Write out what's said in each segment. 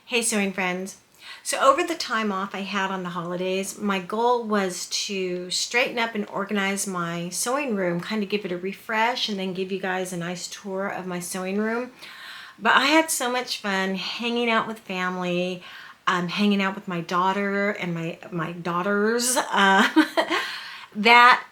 Hey sewing friends. So over the time off I had on the holidays, my goal was to straighten up and organize my sewing room, kind of give it a refresh and then give you guys a nice tour of my sewing room. But I had so much fun hanging out with family, hanging out with my daughter and my daughters, that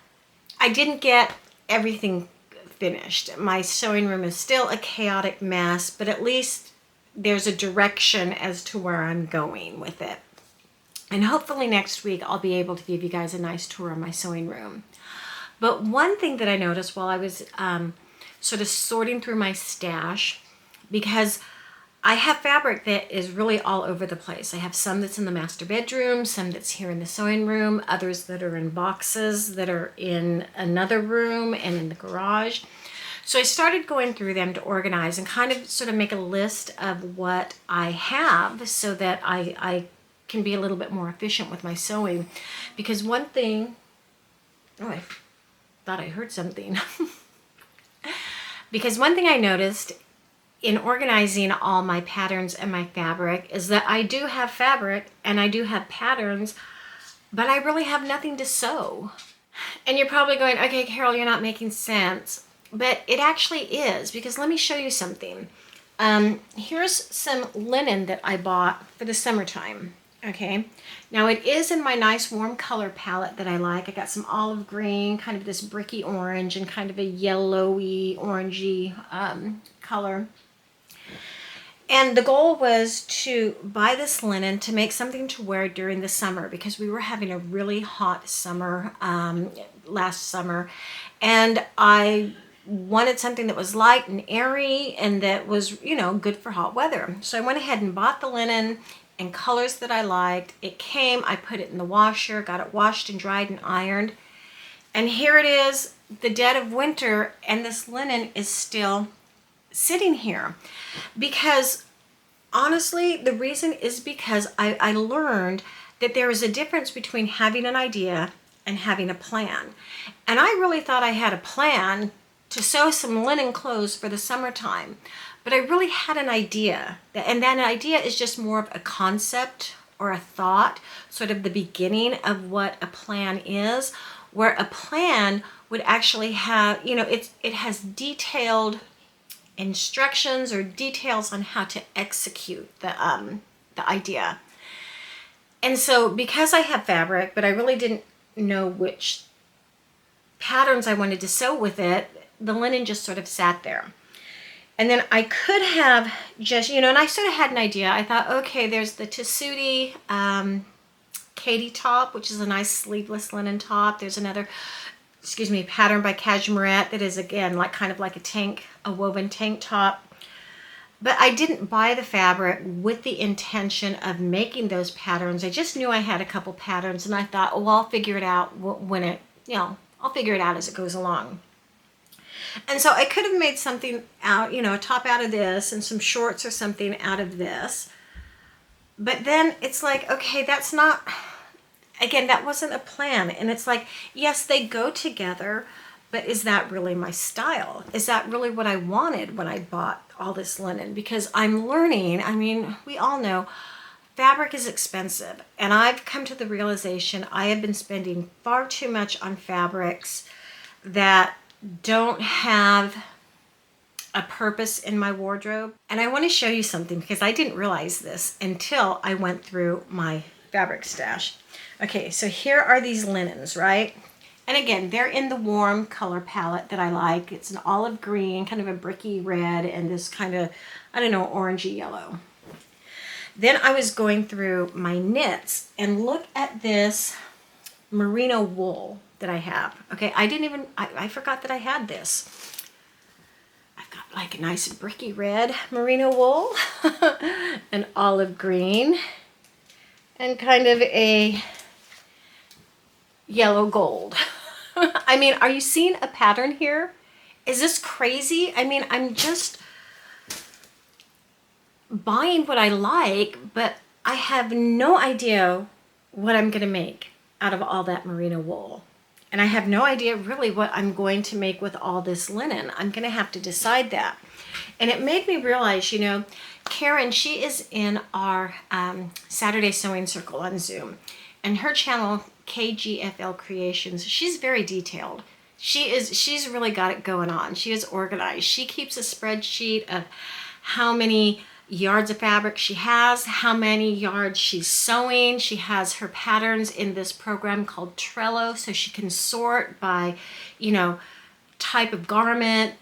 I didn't get everything finished. My sewing room is still a chaotic mess, but at least there's a direction as to where I'm going with it. And hopefully next week I'll be able to give you guys a nice tour of my sewing room. But one thing that I noticed while I was sort of sorting through my stash, because I have fabric that is really all over the place. I have some that's in the master bedroom, some that's here in the sewing room, others that are in boxes that are in another room and in the garage. So I started going through them to organize and kind of sort of make a list of what I have so that I can be a little bit more efficient with my sewing. Because one thing, oh, I thought I heard something. Because one thing I noticed in organizing all my patterns and my fabric is that I do have fabric and I do have patterns, but I really have nothing to sew. And you're probably going, okay, Carol, you're not making sense. But it actually is, because let me show you something. Here's some linen that I bought for the summertime. Okay, now it is in my nice warm color palette that I like. I got some olive green, kind of this bricky orange, and kind of a yellowy, orangey color. And the goal was to buy this linen to make something to wear during the summer, because we were having a really hot summer last summer. And I wanted something that was light and airy and that was, you know, good for hot weather. So I went ahead and bought the linen in colors that I liked. It came, I put it in the washer, got it washed and dried and ironed. And here it is, the dead of winter, and this linen is still sitting here. Because honestly, the reason is because I learned that there is a difference between having an idea and having a plan. And I really thought I had a plan to sew some linen clothes for the summertime, but I really had an idea, and that idea is just more of a concept or a thought, sort of the beginning of what a plan is, where a plan would actually have, you know, it has detailed instructions or details on how to execute the idea. And so because I have fabric, but I really didn't know which patterns I wanted to sew with it, the linen just sort of sat there. And then I could have just, you know, and I sort of had an idea. I thought, okay, there's the Tessuti Katie top, which is a nice sleeveless linen top. There's another, pattern by Cashmerette that is, again, like kind of like a woven tank top. But I didn't buy the fabric with the intention of making those patterns. I just knew I had a couple patterns, and I thought, oh, well, I'll figure it out when it, you know, I'll figure it out as it goes along. And so I could have made something out, you know, a top out of this and some shorts or something out of this. But then it's like, okay, that's not, again, that wasn't a plan. And it's like, yes, they go together, but is that really my style? Is that really what I wanted when I bought all this linen? Because I'm learning, I mean, we all know fabric is expensive. And I've come to the realization I have been spending far too much on fabrics that don't have a purpose in my wardrobe. And I want to show you something, because I didn't realize this until I went through my fabric stash. Okay, so here are these linens, right? And again, they're in the warm color palette that I like. It's an olive green, kind of a bricky red, and this kind of, I don't know, orangey yellow. Then I was going through my knits, and look at this merino wool that I have. Okay, I forgot that I had this. I've got like a nice bricky red merino wool, an olive green, and kind of a yellow gold. I mean, are you seeing a pattern here? Is this crazy? I mean, I'm just buying what I like, but I have no idea what I'm going to make out of all that merino wool. And I have no idea really what I'm going to make with all this linen. I'm going to have to decide that. And it made me realize, you know, Karen, she is in our Saturday Sewing Circle on Zoom. And her channel, KGFL Creations, she's very detailed. She's really got it going on. She is organized. She keeps a spreadsheet of how many yards of fabric she has, how many yards she's sewing. She has her patterns in this program called Trello, so she can sort by, you know, type of garment.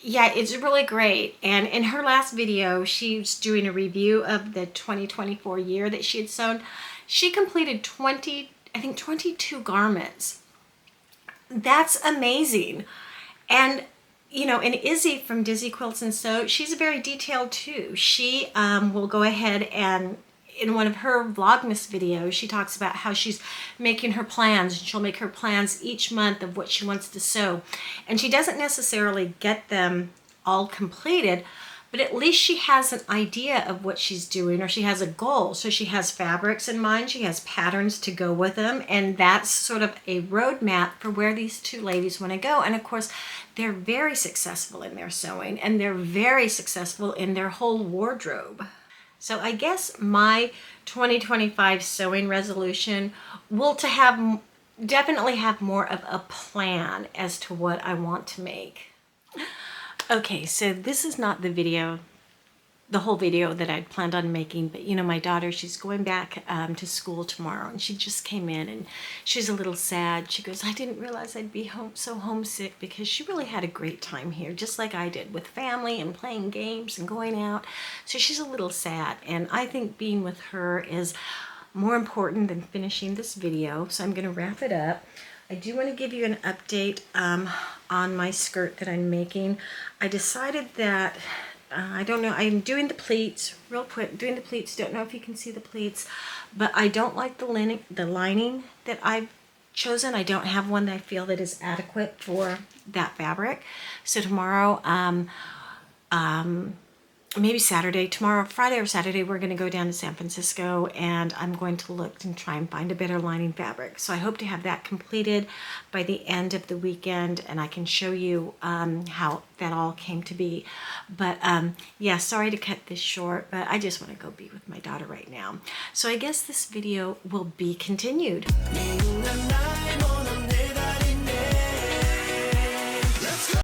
Yeah, it's really great. And in her last video, she's doing a review of the 2024 year that she had sewn. She completed 22 garments. That's amazing. And you know, and Izzy from Dizzy Quilts and Sew, she's very detailed too. She will go ahead and in one of her Vlogmas videos, she talks about how she's making her plans. She'll make her plans each month of what she wants to sew. And she doesn't necessarily get them all completed, but at least she has an idea of what she's doing, or she has a goal. So she has fabrics in mind, she has patterns to go with them, and that's sort of a roadmap for where these two ladies want to go. And of course, they're very successful in their sewing, and they're very successful in their whole wardrobe. So I guess my 2025 sewing resolution will definitely have more of a plan as to what I want to make. Okay, so this is not the whole video that I'd planned on making, but you know, my daughter, she's going back to school tomorrow, and she just came in and she's a little sad. She goes, I didn't realize I'd be so homesick, because she really had a great time here, just like I did, with family and playing games and going out. So she's a little sad, and I think being with her is more important than finishing this video. So I'm going to wrap it up. I do want to give you an update on my skirt that I'm making. I decided that I don't know, I'm doing the pleats real quick, don't know if you can see the pleats, but I don't like the lining that I've chosen. I don't have one that I feel that is adequate for that fabric. So tomorrow, maybe Friday or Saturday, we're going to go down to San Francisco, and I'm going to look and try and find a better lining fabric. So I hope to have that completed by the end of the weekend, and I can show you how that all came to be. But yeah, sorry to cut this short, but I just want to go be with my daughter right now. So I guess this video will be continued.